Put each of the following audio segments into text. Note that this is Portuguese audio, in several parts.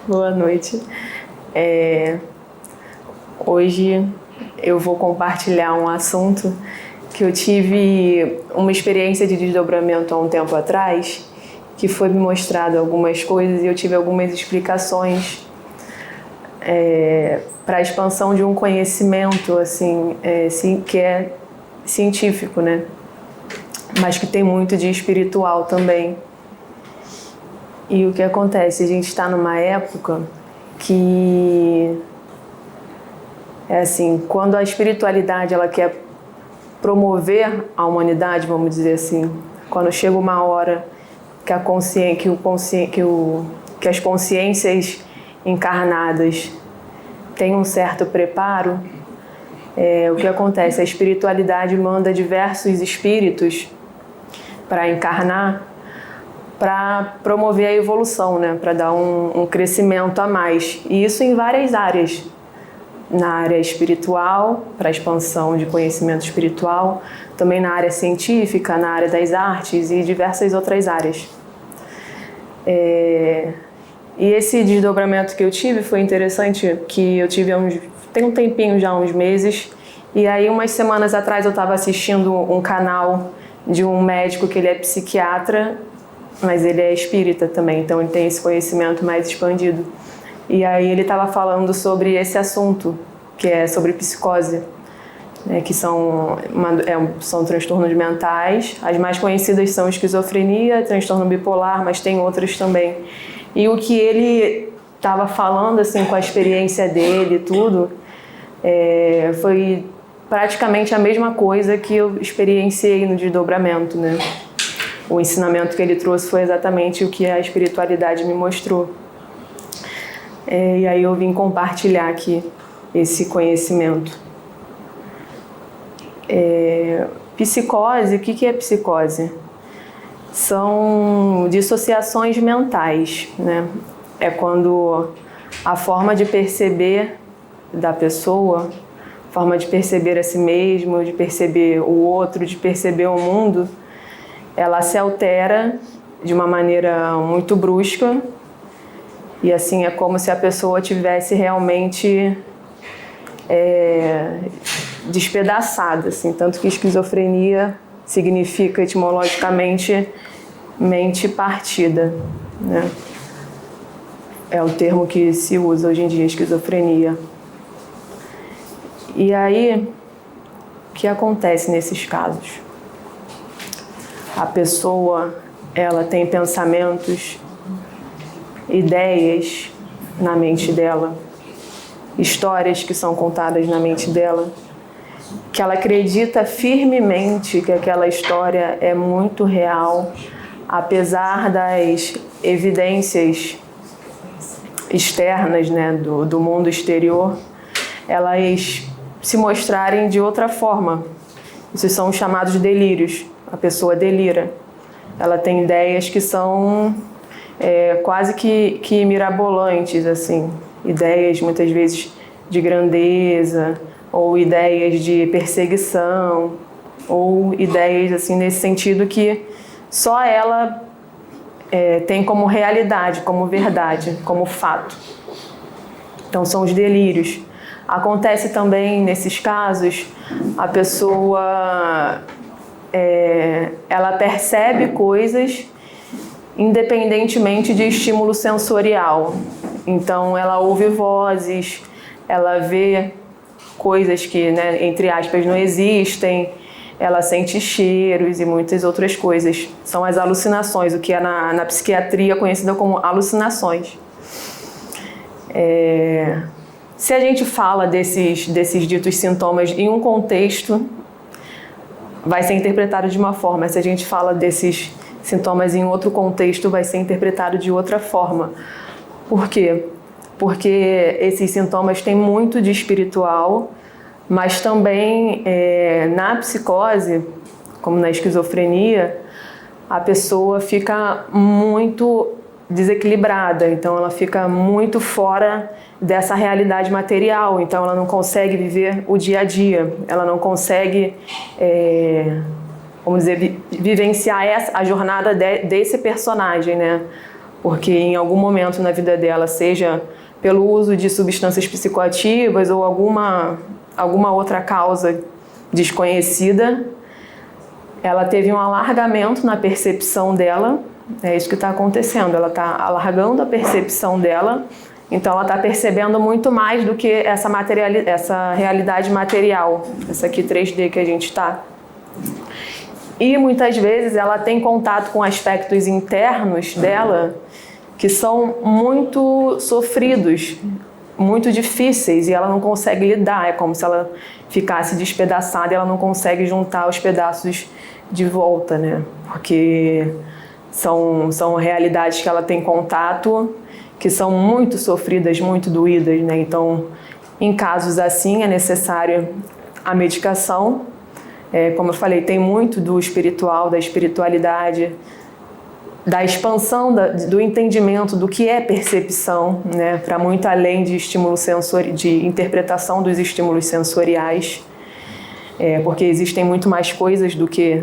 Boa noite. Hoje eu vou compartilhar um assunto que eu tive uma experiência de desdobramento há um tempo atrás, que foi me mostrado algumas coisas e eu tive algumas explicações para a expansão de um conhecimento assim, que é científico, né? Mas que tem muito de espiritual também. E o que acontece? A gente está numa época que é assim, quando a espiritualidade ela quer promover a humanidade, vamos dizer assim, quando chega uma hora que que as consciências encarnadas têm um certo preparo, o que acontece? A espiritualidade manda diversos espíritos para encarnar, para promover a evolução, né? Para dar um crescimento a mais. E isso em várias áreas. Na área espiritual, para a expansão de conhecimento espiritual, também na área científica, na área das artes e diversas outras áreas. E esse desdobramento que eu tive foi interessante, que eu tive tem um tempinho já, uns meses, e aí umas semanas atrás eu estava assistindo um canal de um médico que ele é psiquiatra, mas ele é espírita também, então ele tem esse conhecimento mais expandido. E aí ele estava falando sobre esse assunto, que é sobre psicose, né, que são transtornos mentais. As mais conhecidas são esquizofrenia, transtorno bipolar, mas tem outras também. E o que ele estava falando, assim, com a experiência dele e tudo, foi praticamente a mesma coisa que eu experienciei no desdobramento, né? O ensinamento que ele trouxe foi exatamente o que a espiritualidade me mostrou. E aí eu vim compartilhar aqui esse conhecimento. Psicose, o que é psicose? São dissociações mentais, né? É quando a forma de perceber da pessoa, forma de perceber a si mesmo, de perceber o outro, de perceber o mundo, ela se altera de uma maneira muito brusca. E assim, é como se a pessoa tivesse realmente despedaçada, assim. Tanto que esquizofrenia significa etimologicamente mente partida, né? É o termo que se usa hoje em dia, esquizofrenia. E aí, o que acontece nesses casos? A pessoa, ela tem pensamentos, ideias na mente dela, histórias que são contadas na mente dela, que ela acredita firmemente que aquela história é muito real, apesar das evidências externas, né, do mundo exterior, elas se mostrarem de outra forma. Isso são os chamados delírios. A pessoa delira. Ela tem ideias que são quase que mirabolantes, assim. Ideias, muitas vezes, de grandeza, ou ideias de perseguição, ou ideias, assim, nesse sentido que só ela tem como realidade, como verdade, como fato. Então, são os delírios. Acontece também, nesses casos, a pessoa ela percebe coisas independentemente de estímulo sensorial. Então, ela ouve vozes, ela vê coisas que, né, entre aspas, não existem, ela sente cheiros e muitas outras coisas. São as alucinações, o que é na psiquiatria conhecida como alucinações. Se a gente fala desses ditos sintomas em um contexto, vai ser interpretado de uma forma. Se a gente fala desses sintomas em outro contexto, vai ser interpretado de outra forma. Por quê? Porque esses sintomas têm muito de espiritual, mas também na psicose, como na esquizofrenia, a pessoa fica muito desequilibrada, então ela fica muito fora dessa realidade material, então ela não consegue viver o dia a dia, ela não consegue, vamos dizer, vivenciar a jornada desse personagem, né? porque em algum momento na vida dela, seja pelo uso de substâncias psicoativas ou alguma outra causa desconhecida, ela teve um alargamento na percepção dela. É isso que está acontecendo, ela está alargando a percepção dela, então ela está percebendo muito mais do que essa realidade material, essa aqui 3D que a gente está. E muitas vezes ela tem contato com aspectos internos dela que são muito sofridos, muito difíceis, e ela não consegue lidar. É como se ela ficasse despedaçada e ela não consegue juntar os pedaços de volta, né? Porque são realidades que ela tem contato, que são muito sofridas, muito doídas, né? Então, em casos assim, é necessário a medicação. Como eu falei, tem muito do espiritual, da espiritualidade, da expansão do entendimento do que é percepção, né? Para muito além de de interpretação dos estímulos sensoriais, porque existem muito mais coisas do que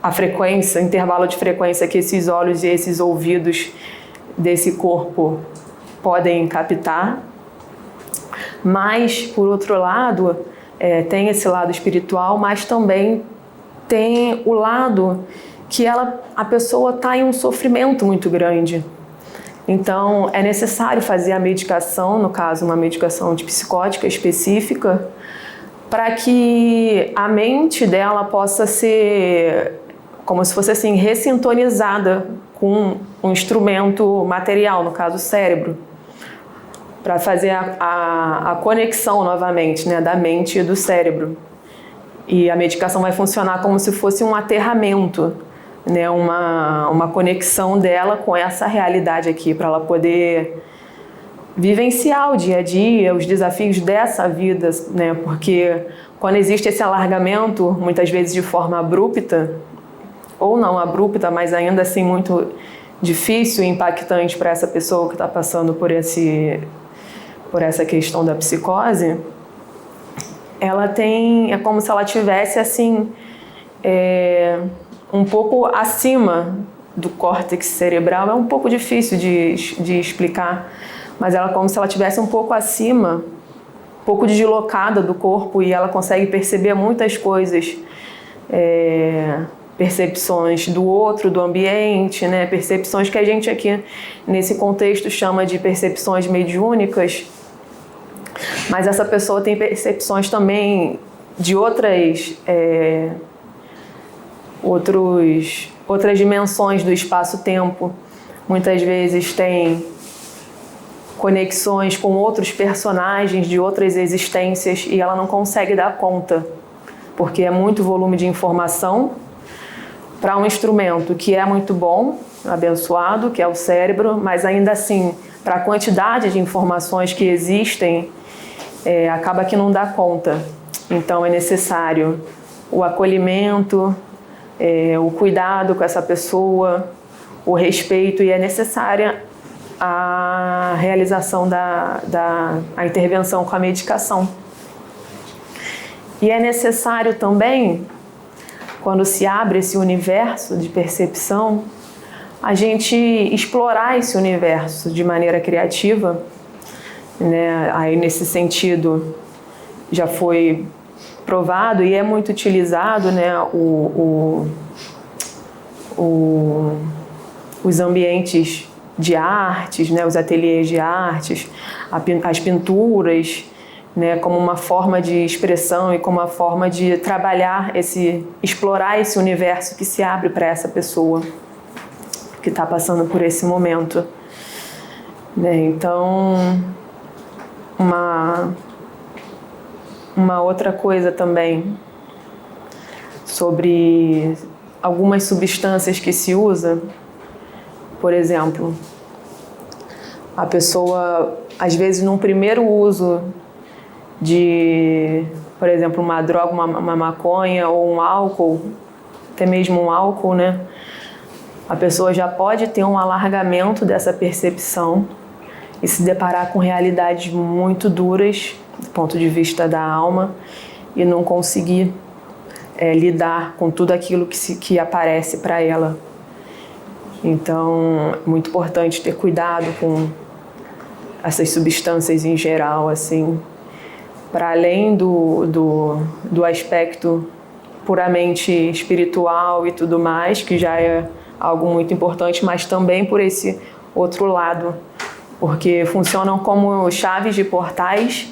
a frequência, o intervalo de frequência que esses olhos e esses ouvidos desse corpo podem captar. Mas, por outro lado, tem esse lado espiritual, mas também tem o lado que a pessoa está em um sofrimento muito grande. Então, é necessário fazer a medicação, no caso, uma medicação antipsicótica específica, para que a mente dela possa ser como se fosse assim, ressintonizada com um instrumento material, no caso o cérebro, para fazer a conexão novamente, né, da mente e do cérebro. E a medicação vai funcionar como se fosse um aterramento, né, uma conexão dela com essa realidade aqui, para ela poder vivenciar o dia a dia, os desafios dessa vida, né, porque quando existe esse alargamento, muitas vezes de forma abrupta, ou não abrupta, mas ainda assim muito difícil e impactante para essa pessoa que está passando por essa questão da psicose, ela é como se ela tivesse assim, um pouco acima do córtex cerebral. É um pouco difícil de explicar, mas ela é como se ela tivesse um pouco acima, um pouco deslocada do corpo, e ela consegue perceber muitas coisas, percepções do outro, do ambiente, né? Percepções que a gente aqui nesse contexto chama de percepções mediúnicas, mas essa pessoa tem percepções também de outras dimensões do espaço-tempo. Muitas vezes tem conexões com outros personagens de outras existências e ela não consegue dar conta, porque é muito volume de informação para um instrumento que é muito bom, abençoado, que é o cérebro, mas ainda assim, para a quantidade de informações que existem, acaba que não dá conta. Então é necessário o acolhimento, o cuidado com essa pessoa, o respeito, e é necessária a realização a intervenção com a medicação. E é necessário também, quando se abre esse universo de percepção, a gente explorar esse universo de maneira criativa, né? Aí nesse sentido já foi provado e é muito utilizado, né, os ambientes de artes, né, os ateliês de artes, as pinturas, né, como uma forma de expressão e como uma forma de trabalhar explorar esse universo que se abre para essa pessoa que está passando por esse momento, né? Então, uma outra coisa também sobre algumas substâncias que se usa, por exemplo, a pessoa, às vezes, num primeiro uso de, por exemplo, uma droga, uma maconha ou um álcool, até mesmo um álcool, né? A pessoa já pode ter um alargamento dessa percepção e se deparar com realidades muito duras do ponto de vista da alma e não conseguir lidar com tudo aquilo que aparece para ela. Então, é muito importante ter cuidado com essas substâncias em geral, assim, para além do aspecto puramente espiritual e tudo mais, que já é algo muito importante, mas também por esse outro lado, porque funcionam como chaves de portais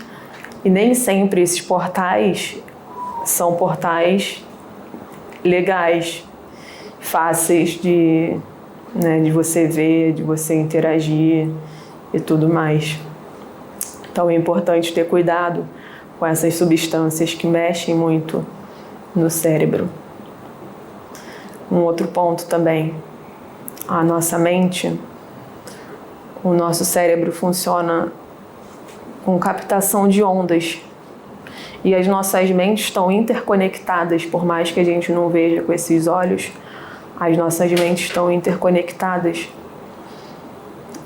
e nem sempre esses portais são portais legais, fáceis de você ver, de você interagir e tudo mais. Então é importante ter cuidado com essas substâncias que mexem muito no cérebro. Um outro ponto também, a nossa mente, o nosso cérebro funciona com captação de ondas e as nossas mentes estão interconectadas, por mais que a gente não veja com esses olhos, as nossas mentes estão interconectadas.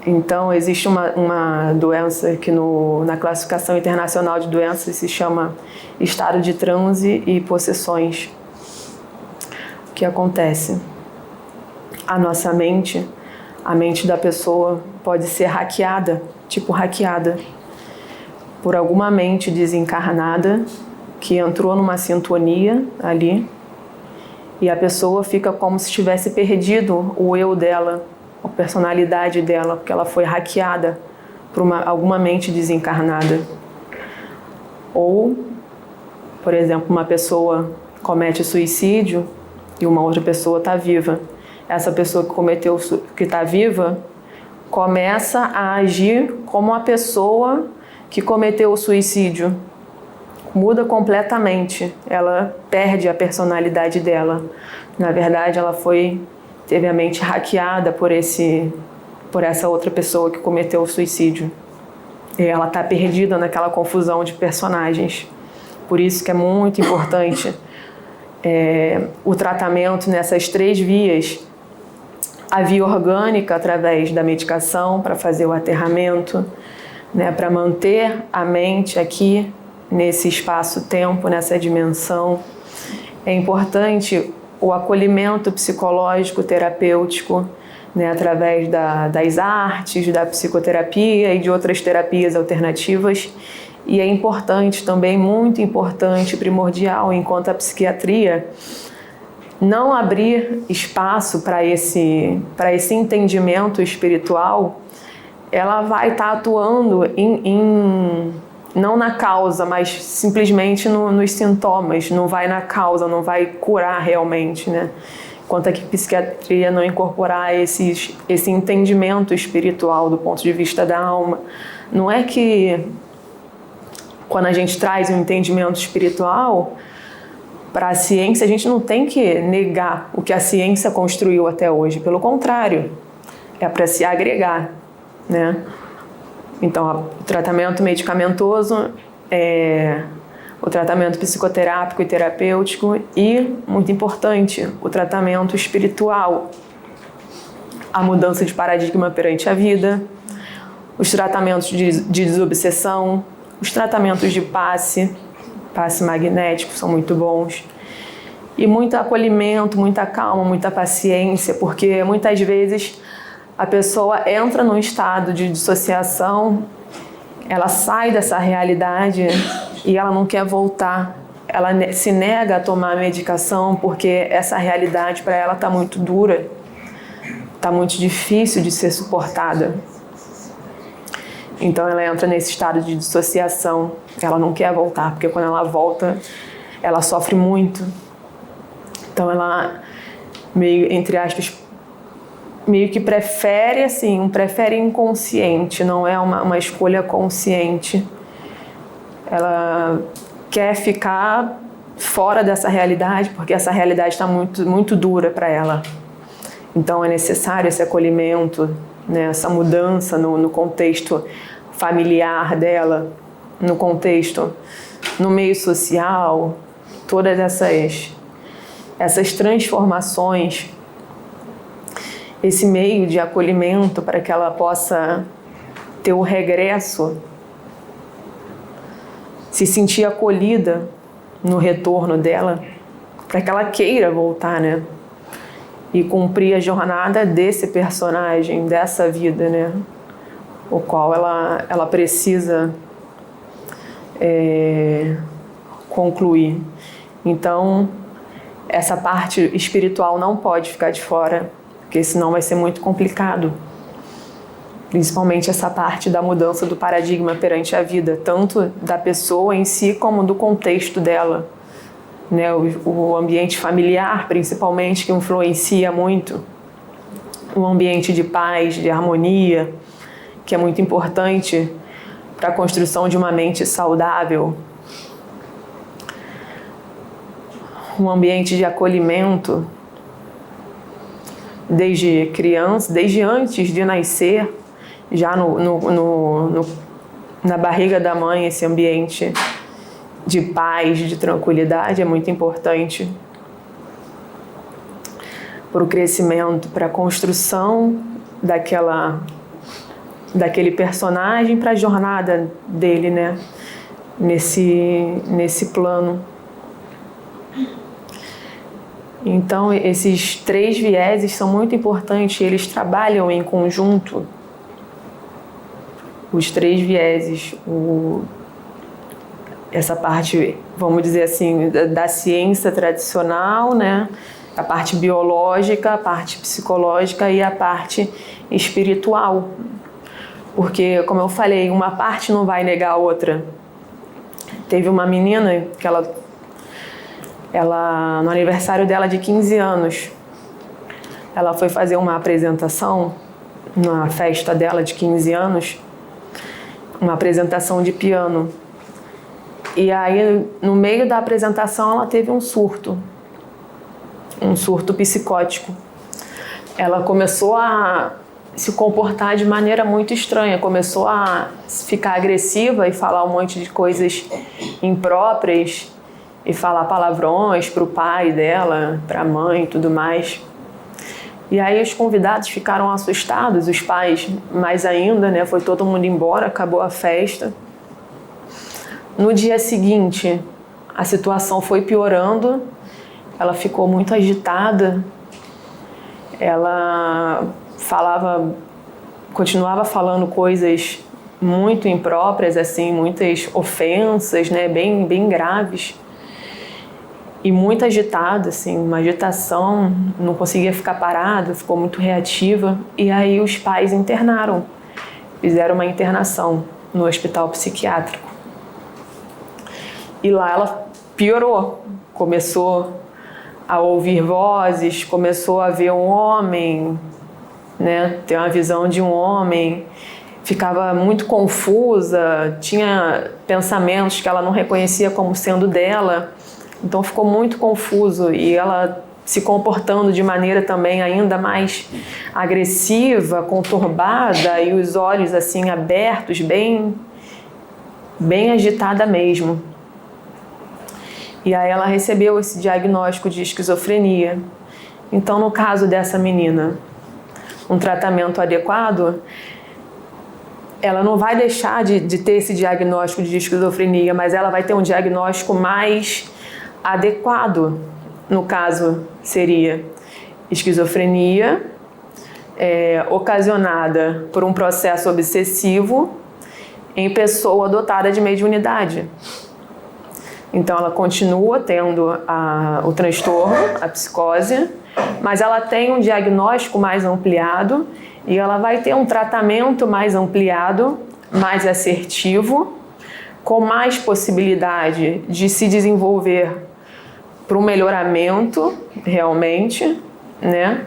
Então, existe uma doença que na classificação internacional de doenças se chama estado de transe e possessões. O que acontece? A nossa mente, a mente da pessoa pode ser hackeada, por alguma mente desencarnada que entrou numa sintonia ali e a pessoa fica como se tivesse perdido o eu dela, a personalidade dela, porque ela foi hackeada por alguma mente desencarnada. Ou, por exemplo, uma pessoa comete suicídio e uma outra pessoa está viva. Essa pessoa que está viva começa a agir como a pessoa que cometeu o suicídio. Muda completamente. Ela perde a personalidade dela. Na verdade, ela teve a mente hackeada por essa outra pessoa que cometeu o suicídio. E ela está perdida naquela confusão de personagens. Por isso que é muito importante o tratamento nessas 3 vias. A via orgânica, através da medicação, para fazer o aterramento, para manter a mente aqui, nesse espaço-tempo, nessa dimensão. É importante o acolhimento psicológico, terapêutico, através das artes, da psicoterapia e de outras terapias alternativas. E é importante também, muito importante, primordial, enquanto a psiquiatria não abrir espaço para esse entendimento espiritual, ela vai estar atuando não na causa, mas simplesmente nos sintomas, não vai na causa, não vai curar realmente, Enquanto a psiquiatria não incorporar esse entendimento espiritual do ponto de vista da alma, não é que quando a gente traz um entendimento espiritual para a ciência, a gente não tem que negar o que a ciência construiu até hoje. Pelo contrário, é para se agregar, Então, o tratamento medicamentoso, o tratamento psicoterápico e terapêutico e, muito importante, o tratamento espiritual, a mudança de paradigma perante a vida, os tratamentos de desobsessão, os tratamentos de passe magnético são muito bons. E muito acolhimento, muita calma, muita paciência, porque muitas vezes a pessoa entra num estado de dissociação, ela sai dessa realidade e ela não quer voltar. Ela se nega a tomar a medicação porque essa realidade para ela está muito dura, está muito difícil de ser suportada. Então ela entra nesse estado de dissociação, ela não quer voltar, porque quando ela volta, ela sofre muito. Então ela, meio, entre aspas, meio que prefere, prefere inconsciente, não é uma escolha consciente. Ela quer ficar fora dessa realidade, porque essa realidade está muito, muito dura para ela. Então é necessário esse acolhimento, essa mudança no contexto familiar dela, no contexto, no meio social, todas essas transformações, esse meio de acolhimento para que ela possa ter o regresso, se sentir acolhida no retorno dela, para que ela queira voltar, e cumprir a jornada desse personagem, dessa vida, né? O qual ela precisa concluir. Então, essa parte espiritual não pode ficar de fora, porque senão vai ser muito complicado. Principalmente essa parte da mudança do paradigma perante a vida, tanto da pessoa em si como do contexto dela, né? O ambiente familiar, principalmente, que influencia muito, um ambiente de paz, de harmonia, que é muito importante para a construção de uma mente saudável, um ambiente de acolhimento desde criança, desde antes de nascer, já na barriga da mãe, esse ambiente de paz, de tranquilidade é muito importante para o crescimento, para a construção daquele personagem, para a jornada dele, né? Nesse plano. Então, esses 3 vieses são muito importantes, eles trabalham em conjunto. Os 3 vieses, essa parte, vamos dizer assim, da ciência tradicional, né? A parte biológica, a parte psicológica e a parte espiritual. Porque, como eu falei, uma parte não vai negar a outra. Teve uma menina que ela, no aniversário dela de 15 anos, ela foi fazer uma apresentação na festa dela de 15 anos, uma apresentação de piano. E aí, no meio da apresentação, ela teve um surto psicótico. Ela começou a se comportar de maneira muito estranha, começou a ficar agressiva e falar um monte de coisas impróprias e falar palavrões para o pai dela, para a mãe e tudo mais. E aí os convidados ficaram assustados, os pais mais ainda, né? Foi todo mundo embora, acabou a festa. No dia seguinte, a situação foi piorando, ela ficou muito agitada, ela continuava falando coisas muito impróprias, assim, muitas ofensas, né? Bem graves. E muito agitada, assim, uma agitação, não conseguia ficar parada, ficou muito reativa. E aí os pais internaram, fizeram uma internação no hospital psiquiátrico. E lá ela piorou, começou a ouvir vozes, começou a ver um homem, né, ter uma visão de um homem, ficava muito confusa, tinha pensamentos que ela não reconhecia como sendo dela. Então ficou muito confuso e ela se comportando de maneira também ainda mais agressiva, conturbada e os olhos assim abertos, bem agitada mesmo. E aí ela recebeu esse diagnóstico de esquizofrenia. Então, no caso dessa menina, um tratamento adequado, ela não vai deixar de ter esse diagnóstico de esquizofrenia, mas ela vai ter um diagnóstico mais adequado. No caso, seria esquizofrenia ocasionada por um processo obsessivo em pessoa dotada de mediunidade. Então, ela continua tendo o transtorno, a psicose, mas ela tem um diagnóstico mais ampliado e ela vai ter um tratamento mais ampliado, mais assertivo, com mais possibilidade de se desenvolver para um melhoramento realmente, né?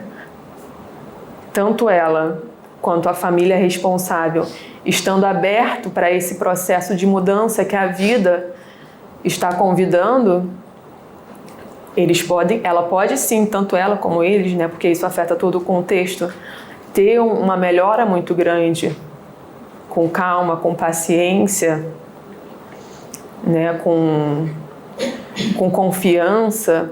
Tanto ela quanto a família responsável estando aberto para esse processo de mudança que a vida está convidando, ela pode sim, tanto ela como eles, né? Porque isso afeta todo o contexto, ter uma melhora muito grande, com calma, com paciência, né? Com confiança,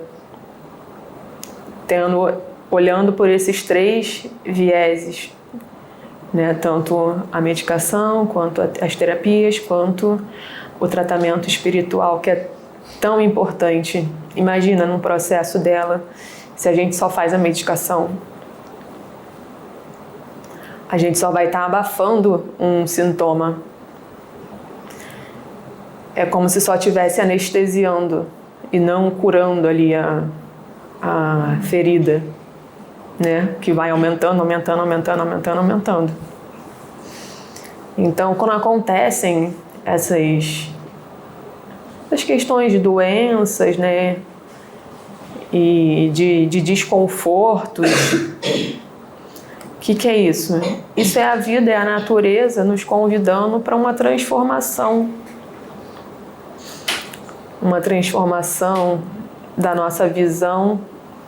olhando por esses 3 vieses, né? Tanto a medicação, quanto as terapias, quanto o tratamento espiritual, que é tão importante. Imagina num processo dela se a gente só faz a medicação. A gente só vai estar abafando um sintoma. É como se só estivesse anestesiando e não curando ali a ferida, né? Que vai aumentando. Então, quando acontecem essas questões de doenças, né? E de desconfortos, o que é isso? Isso é a vida, é a natureza nos convidando para uma transformação. Uma transformação da nossa visão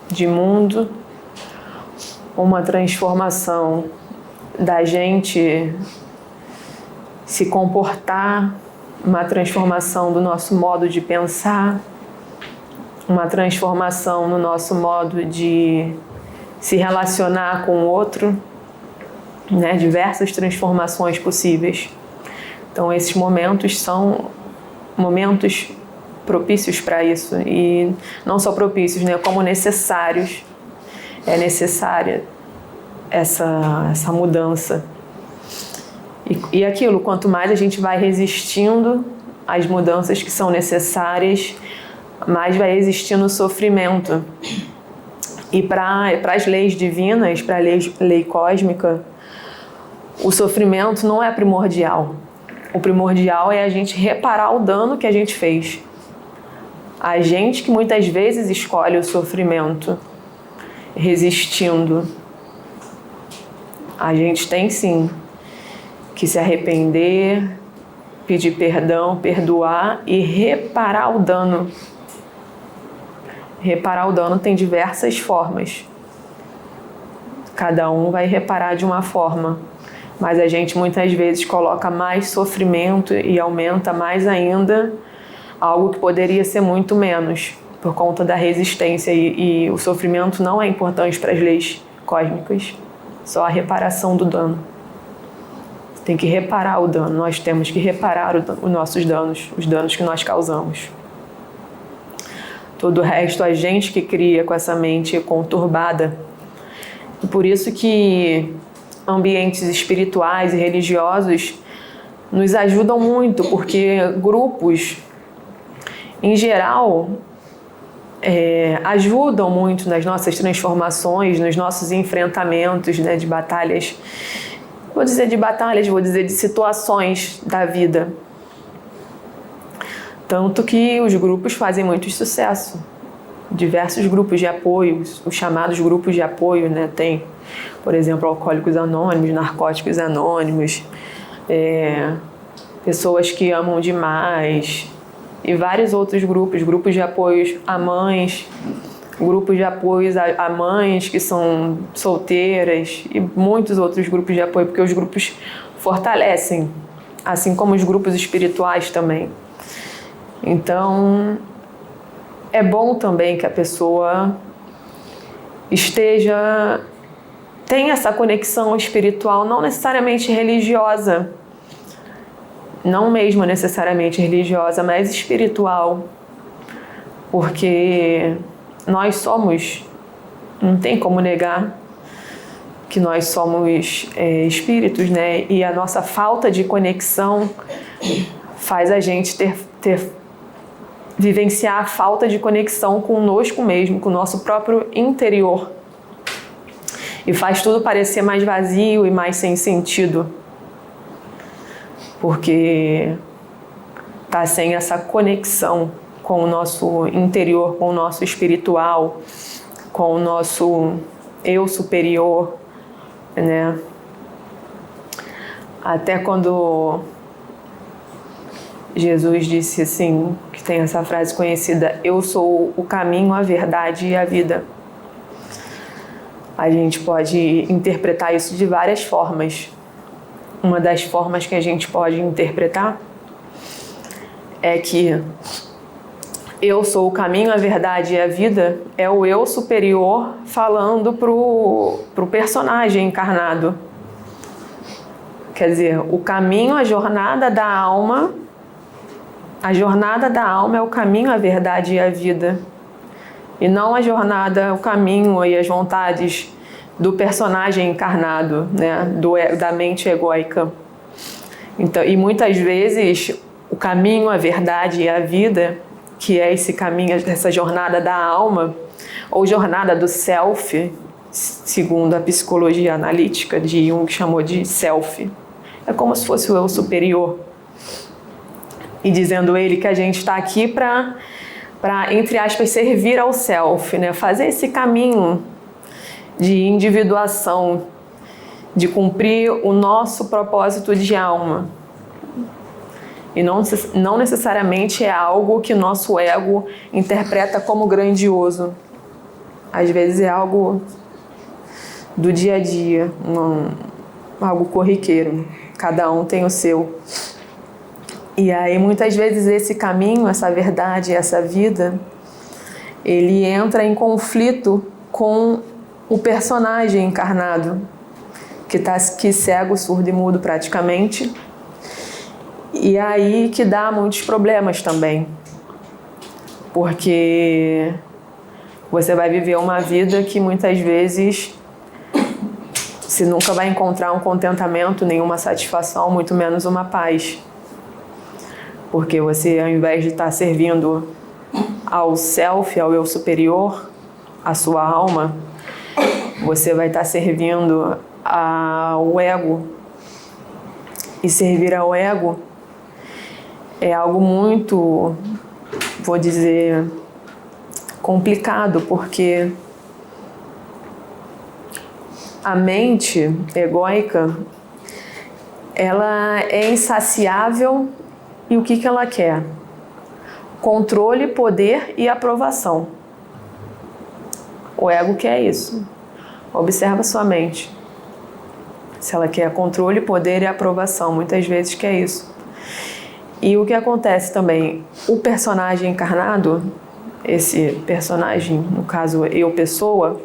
de mundo, uma transformação da gente se comportar, uma transformação do nosso modo de pensar, uma transformação no nosso modo de se relacionar com o outro, né? Diversas transformações possíveis. Então, esses momentos são momentos propícios para isso, e não só propícios, né, como necessários. É necessária essa mudança. E aquilo, quanto mais a gente vai resistindo às mudanças que são necessárias, mais vai existindo sofrimento. E para as leis divinas, para a lei cósmica, o sofrimento não é primordial. O primordial é a gente reparar o dano que a gente fez. A gente que muitas vezes escolhe o sofrimento, resistindo. A gente tem sim que se arrepender, pedir perdão, perdoar e reparar o dano. Reparar o dano tem diversas formas. Cada um vai reparar de uma forma. Mas a gente muitas vezes coloca mais sofrimento e aumenta mais ainda algo que poderia ser muito menos, por conta da resistência. E o sofrimento não é importante para as leis cósmicas, só a reparação do dano. Tem que reparar o dano, nós temos que reparar os nossos danos, os danos que nós causamos. Todo o resto a gente que cria com essa mente conturbada. E por isso que ambientes espirituais e religiosos nos ajudam muito, porque grupos, em geral, ajudam muito nas nossas transformações, nos nossos enfrentamentos, né, de batalhas. Vou dizer de batalhas, vou dizer de situações da vida. Tanto que os grupos fazem muito sucesso. Diversos grupos de apoio, os chamados grupos de apoio, né? Tem, por exemplo, Alcoólicos Anônimos, Narcóticos Anônimos, Pessoas que Amam Demais, e vários outros grupos de apoio a mães, grupos de apoio a mães que são solteiras, e muitos outros grupos de apoio, porque os grupos fortalecem, assim como os grupos espirituais também. Então, é bom também que a pessoa tenha essa conexão espiritual, não necessariamente religiosa, não mesmo necessariamente religiosa, mas espiritual, porque nós somos, não tem como negar que nós somos espíritos, né? E a nossa falta de conexão faz a gente vivenciar a falta de conexão conosco mesmo, com o nosso próprio interior. E faz tudo parecer mais vazio e mais sem sentido. Porque está sem essa conexão com o nosso interior, com o nosso espiritual, com o nosso eu superior, né? Até quando Jesus disse assim, que tem essa frase conhecida: eu sou o caminho, a verdade e a vida. A gente pode interpretar isso de várias formas. Uma das formas que a gente pode interpretar é que eu sou o caminho, a verdade e a vida é o eu superior falando pro personagem encarnado. Quer dizer, o caminho, a jornada da alma é o caminho, a verdade e a vida. e não a jornada, o caminho e as vontades do personagem encarnado, né? Da mente egóica. Então, e muitas vezes o caminho, a verdade e a vida, que é esse caminho, essa jornada da alma, ou jornada do self, segundo a psicologia analítica de Jung, chamou de self. É como se fosse o eu superior. E dizendo ele que a gente está aqui para, entre aspas, servir ao self, né? Fazer esse caminho de individuação, de cumprir o nosso propósito de alma. E não necessariamente é algo que nosso ego interpreta como grandioso. Às vezes é algo do dia a dia, algo corriqueiro. Cada um tem o seu. E aí muitas vezes esse caminho, essa verdade, essa vida, ele entra em conflito com o personagem encarnado, que está aqui cego, surdo e mudo praticamente. E aí que dá muitos problemas também. Porque você vai viver uma vida que muitas vezes você nunca vai encontrar um contentamento, nenhuma satisfação, muito menos uma paz. Porque você, ao invés de estar servindo ao self, ao eu superior, à sua alma, você vai estar servindo ao ego. E servir ao ego é algo muito, vou dizer, complicado, porque a mente egóica, ela é insaciável. E o que ela quer? Controle, poder e aprovação. O ego quer isso. Observa sua mente. Se ela quer controle, poder e aprovação, muitas vezes quer isso. E o que acontece também? O personagem encarnado, esse personagem, no caso eu pessoa,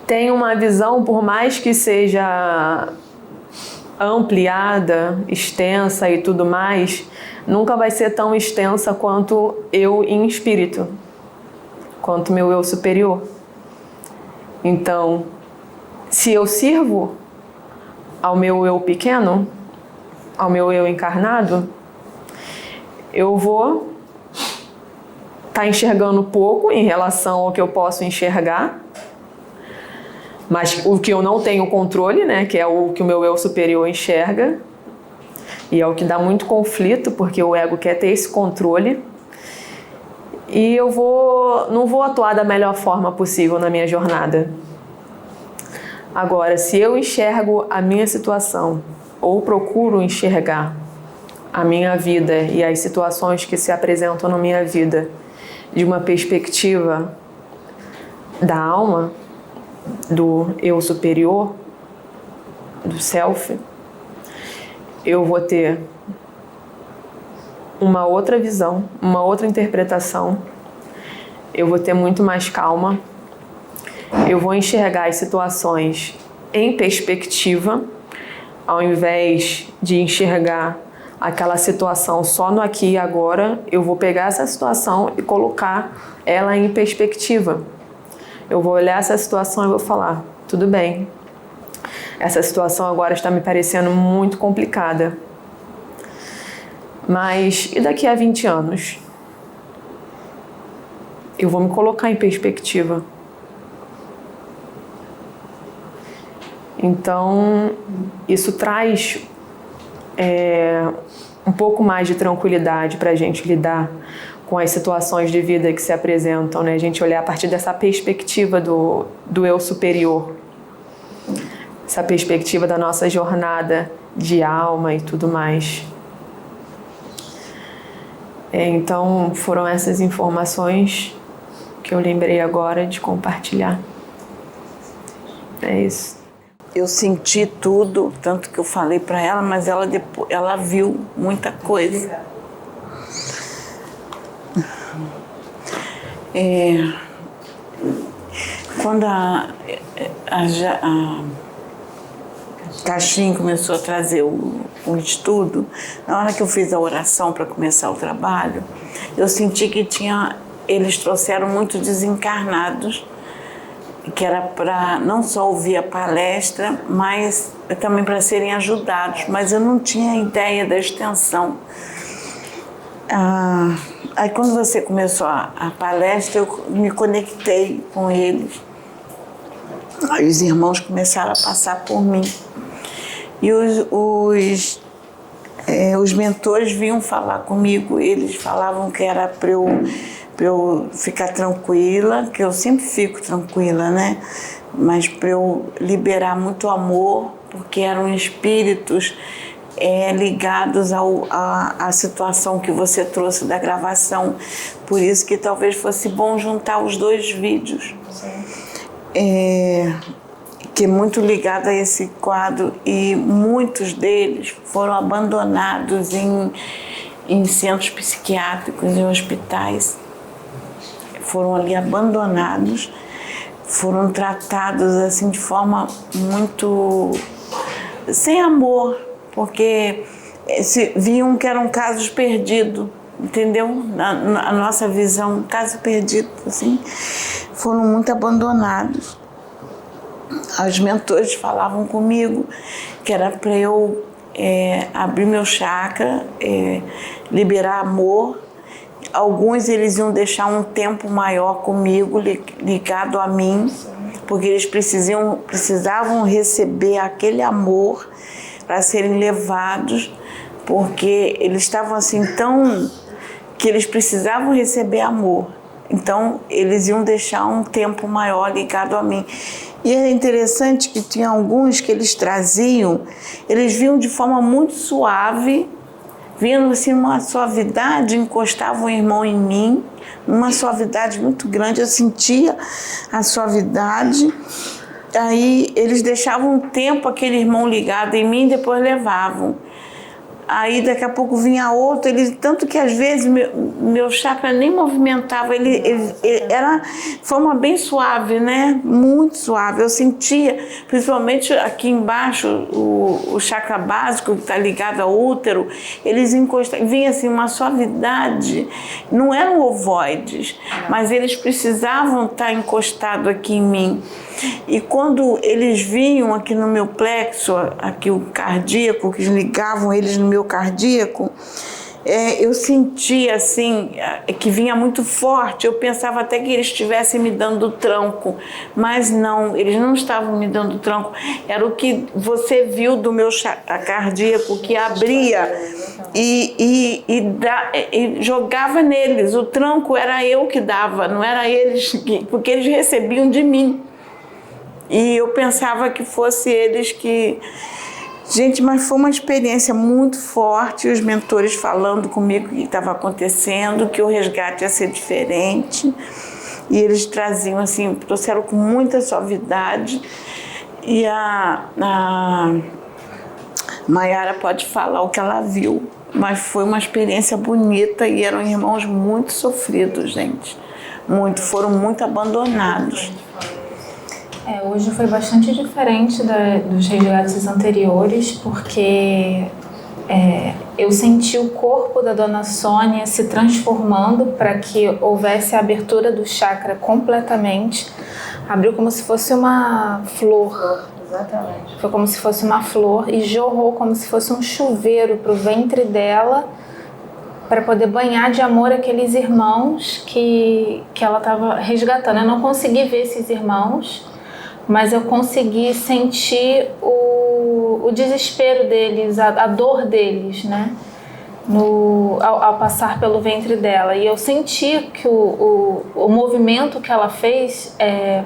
tem uma visão, por mais que seja ampliada, extensa e tudo mais, nunca vai ser tão extensa quanto eu em espírito, quanto meu eu superior. Então, se eu sirvo ao meu eu pequeno, ao meu eu encarnado, eu vou estar enxergando pouco em relação ao que eu posso enxergar, mas o que eu não tenho controle, né, que é o que o meu eu superior enxerga, e é o que dá muito conflito, porque o ego quer ter esse controle, e eu não vou atuar da melhor forma possível na minha jornada. Agora, se eu enxergo a minha situação, ou procuro enxergar a minha vida e as situações que se apresentam na minha vida de uma perspectiva da alma, do eu superior, do self, eu vou ter uma outra visão, uma outra interpretação, eu vou ter muito mais calma, eu vou enxergar as situações em perspectiva, ao invés de enxergar aquela situação só no aqui e agora, eu vou pegar essa situação e colocar ela em perspectiva. Eu vou olhar essa situação e vou falar, tudo bem, essa situação agora está me parecendo muito complicada. Mas e daqui a 20 anos? Eu vou me colocar em perspectiva. Então, isso traz um pouco mais de tranquilidade para a gente lidar com as situações de vida que se apresentam, né? A gente olhar a partir dessa perspectiva do eu superior, essa perspectiva da nossa jornada de alma e tudo mais. Então, foram essas informações que eu lembrei agora de compartilhar. É isso. Eu senti tudo, tanto que eu falei para ela, mas ela viu muita coisa. Quando caixinha começou a trazer o estudo, na hora que eu fiz a oração para começar o trabalho, eu senti que eles trouxeram muito desencarnados, que era para não só ouvir a palestra, mas também para serem ajudados, mas eu não tinha ideia da extensão. Aí quando você começou a palestra, eu me conectei com eles. Aí os irmãos começaram a passar por mim. E os mentores vinham falar comigo, eles falavam que era para eu ficar tranquila, que eu sempre fico tranquila, né? Mas para eu liberar muito amor, porque eram espíritos ligados à situação que você trouxe da gravação. Por isso que talvez fosse bom juntar os dois vídeos. Que é muito ligado a esse quadro, e muitos deles foram abandonados em centros psiquiátricos, em hospitais. Foram ali abandonados, foram tratados assim de forma muito sem amor, porque viam que eram casos perdidos, entendeu? Na nossa visão, caso perdido, assim, foram muito abandonados. Os mentores falavam comigo que era para eu abrir meu chakra, liberar amor. Alguns eles iam deixar um tempo maior comigo, ligado a mim, porque eles precisavam receber aquele amor para serem levados, porque eles estavam assim que eles precisavam receber amor. Então eles iam deixar um tempo maior ligado a mim. E é interessante que tinha alguns que eles traziam, eles vinham de forma muito suave, vindo assim numa suavidade, encostavam o irmão em mim, numa suavidade muito grande, eu sentia a suavidade. Aí eles deixavam um tempo aquele irmão ligado em mim e depois levavam. Aí daqui a pouco vinha outro, tanto que às vezes meu chakra nem movimentava, ele era de forma bem suave, né? Muito suave. Eu sentia, principalmente aqui embaixo, o chakra básico que está ligado ao útero, eles encostavam, vinha assim uma suavidade, não eram ovoides, mas eles precisavam estar encostados aqui em mim. E quando eles vinham aqui no meu plexo, aqui o cardíaco, que ligavam eles no meu cardíaco, eu sentia assim, que vinha muito forte. Eu pensava até que eles estivessem me dando tranco, mas não, eles não estavam me dando tranco. Era o que você viu do meu cardíaco, que abria e jogava neles. O tranco era eu que dava, não era eles, porque eles recebiam de mim. E eu pensava que fosse eles que... Gente, mas foi uma experiência muito forte, os mentores falando comigo o que estava acontecendo, que o resgate ia ser diferente. E eles traziam assim, trouxeram com muita suavidade. E a Maiara pode falar o que ela viu, mas foi uma experiência bonita e eram irmãos muito sofridos, gente. Foram muito abandonados. Hoje foi bastante diferente dos resgates anteriores, porque eu senti o corpo da Dona Sônia se transformando para que houvesse a abertura do chakra completamente. Abriu como se fosse uma flor. Exatamente. Foi como se fosse uma flor e jorrou como se fosse um chuveiro para o ventre dela, para poder banhar de amor aqueles irmãos que ela estava resgatando. Eu não consegui ver esses irmãos, mas eu consegui sentir o desespero deles, a dor deles, né? Ao passar pelo ventre dela. E eu senti que o movimento que ela fez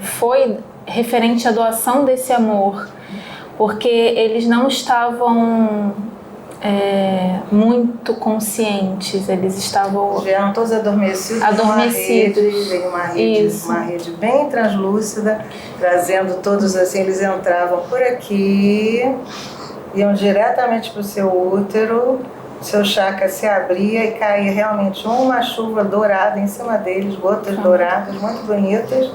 foi referente à doação desse amor, porque eles não estavam muito conscientes, eles estavam... Já eram todos adormecidos. Uma rede bem translúcida, trazendo todos assim, eles entravam por aqui, iam diretamente para o seu útero, seu chakra se abria e caía realmente uma chuva dourada em cima deles, gotas douradas, muito bonitas.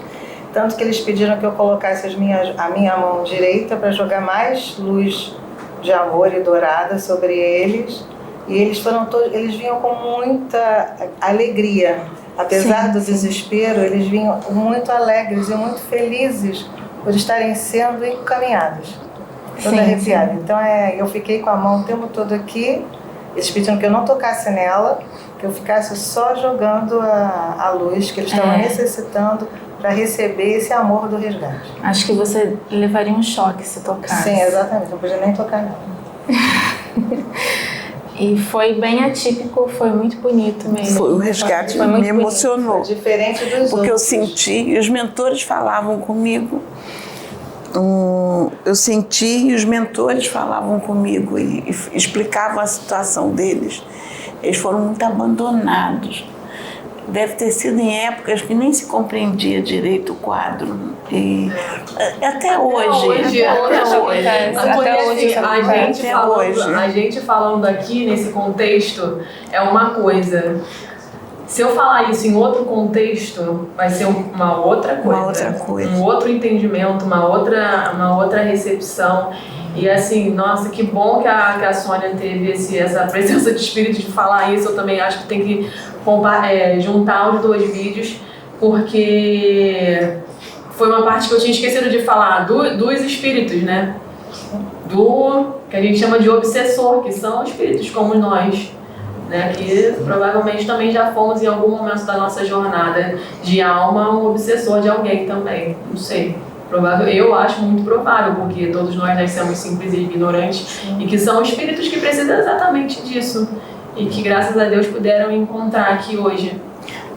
Tanto que eles pediram que eu colocasse a minha mão direita para jogar mais luz de amor e dourada sobre eles. E eles vinham com muita alegria. Apesar do desespero, eles vinham muito alegres e muito felizes por estarem sendo encaminhados. Toda arrepiada. Então eu fiquei com a mão o tempo todo aqui, eles pedindo que eu não tocasse nela, que eu ficasse só jogando a luz que eles estavam necessitando para receber esse amor do resgate. Acho que você levaria um choque se tocasse. Sim, exatamente. Não podia nem tocar nela. E foi bem atípico, foi muito bonito mesmo. Foi, o resgate me emocionou. Foi diferente dos outros. Porque eu senti, e os mentores falavam comigo, eu senti e os mentores falavam comigo e explicavam a situação deles. Eles foram muito abandonados. Deve ter sido em épocas que nem se compreendia direito o quadro. E até hoje. A gente falando aqui nesse contexto é uma coisa. Se eu falar isso em outro contexto, vai ser uma outra coisa. Um outro entendimento, uma outra recepção. E assim, nossa, que bom que a Sônia teve essa presença de espírito de falar isso. Eu também acho que tem que juntar os dois vídeos, porque foi uma parte que eu tinha esquecido de falar dos espíritos, né? Do que a gente chama de obsessor, que são espíritos como nós, né? Que provavelmente também já fomos em algum momento da nossa jornada de alma um obsessor de alguém também, não sei. Eu acho muito provável, porque todos nós nascemos simples e ignorantes e que são espíritos que precisam exatamente disso e que graças a Deus puderam encontrar aqui hoje.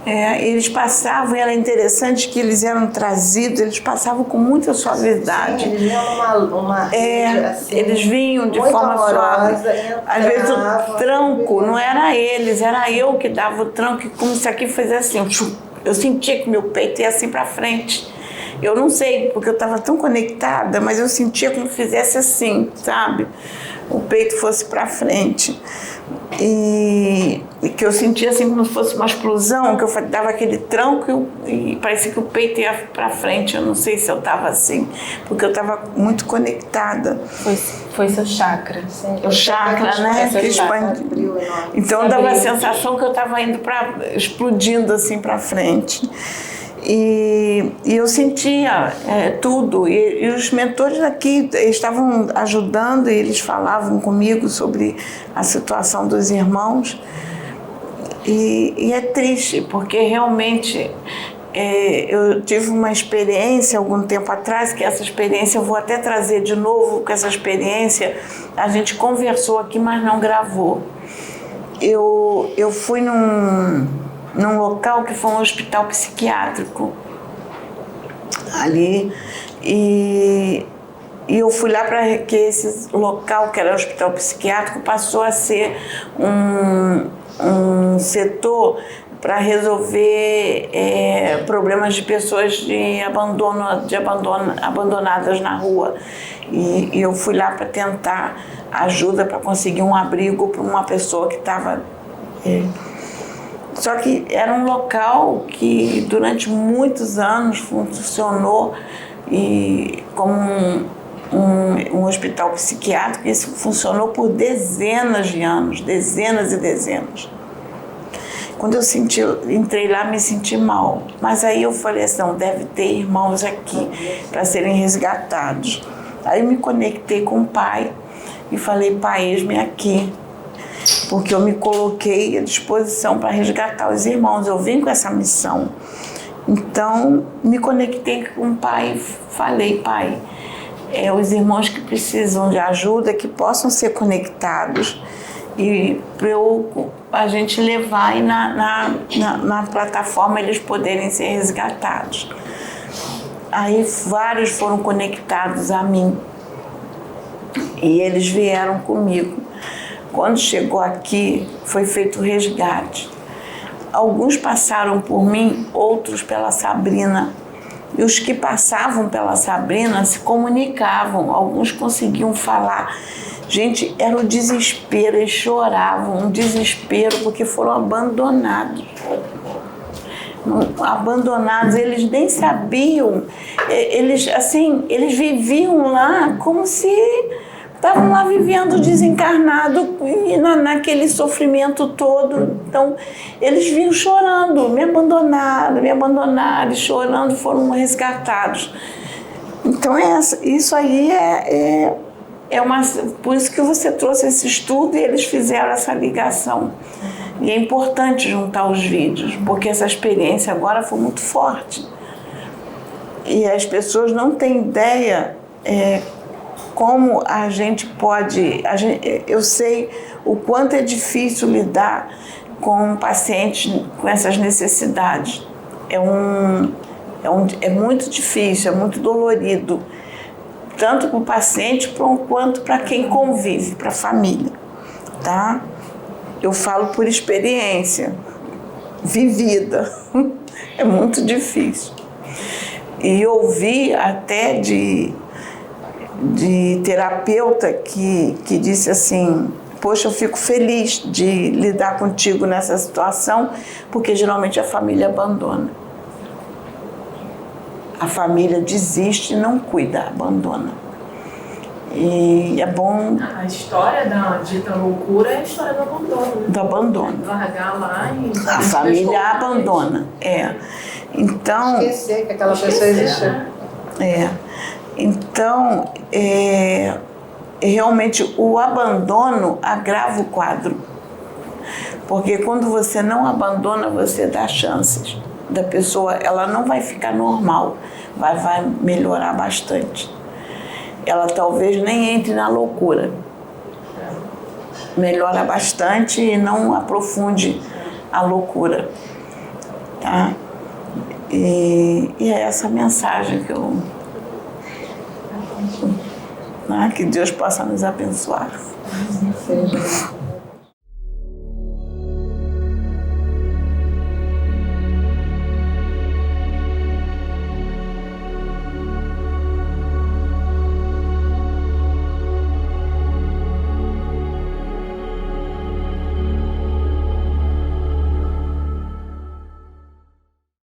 Eles passavam, e era interessante que eles eram trazidos, eles passavam com muita suavidade. Sim, eles vinham numa rede, assim, eles vinham de forma suave. Às vezes o tranco não era eles, era eu que dava o tranco, como se aqui fizesse assim, eu sentia que meu peito ia assim para frente. Eu não sei, porque eu estava tão conectada, mas eu sentia como se fizesse assim, sabe? O peito fosse para frente. E que eu sentia assim como se fosse uma explosão, que eu dava aquele tranco e parecia que o peito ia para frente. Eu não sei se eu estava assim, porque eu estava muito conectada. Foi seu chakra. Sim, o chakra, né? Que expande. Então dava a sensação que eu estava indo explodindo assim para frente. E eu sentia tudo, e os mentores aqui estavam ajudando, e eles falavam comigo sobre a situação dos irmãos, e é triste, porque realmente eu tive uma experiência algum tempo atrás, que essa experiência eu vou até trazer de novo, porque essa experiência a gente conversou aqui, mas não gravou. Eu fui num local que foi um hospital psiquiátrico ali, e eu fui lá para que esse local, que era um hospital psiquiátrico, passou a ser um setor para resolver problemas de pessoas abandonadas na rua, e eu fui lá para tentar ajuda para conseguir um abrigo para uma pessoa que estava só que era um local que durante muitos anos funcionou como um hospital psiquiátrico, e isso funcionou por dezenas de anos, dezenas e dezenas. Quando eu entrei lá, me senti mal. Mas aí eu falei assim, não, deve ter irmãos aqui para serem resgatados. Aí me conectei com o pai e falei, pai, eis-me aqui. Porque eu me coloquei à disposição para resgatar os irmãos. Eu vim com essa missão. Então, me conectei com o pai e falei, pai, os irmãos que precisam de ajuda, que possam ser conectados, e para a gente levar e na plataforma eles poderem ser resgatados. Aí vários foram conectados a mim e eles vieram comigo. Quando chegou aqui, foi feito o resgate. Alguns passaram por mim, outros pela Sabrina. E os que passavam pela Sabrina se comunicavam, alguns conseguiam falar. Gente, era um desespero, eles choravam, um desespero, porque foram abandonados. Abandonados, eles nem sabiam, eles viviam lá como se estavam lá vivendo desencarnado e naquele sofrimento todo. Então, eles vinham chorando, me abandonaram, e chorando foram resgatados. Então, isso aí por isso que você trouxe esse estudo e eles fizeram essa ligação. E é importante juntar os vídeos, porque essa experiência agora foi muito forte. E as pessoas não têm ideia como a gente pode... eu sei o quanto é difícil lidar com pacientes com essas necessidades. É muito difícil, é muito dolorido, tanto para o paciente quanto para quem convive, para a família, tá? Eu falo por experiência vivida, é muito difícil. E ouvi até de terapeuta que disse assim: poxa, eu fico feliz de lidar contigo nessa situação, porque geralmente a família abandona. A família desiste, não cuida, abandona. E é bom... A história da dita loucura é a história do abandono. Do abandono. Largar lá e... A família abandona, Então... Esquecer que aquela pessoa existiu. Então, realmente o abandono agrava o quadro. Porque quando você não abandona, você dá chances da pessoa, ela não vai ficar normal, vai melhorar bastante. Ela talvez nem entre na loucura. Melhora bastante e não aprofunde a loucura. Tá? E é essa mensagem que eu... que Deus possa nos abençoar. Seja.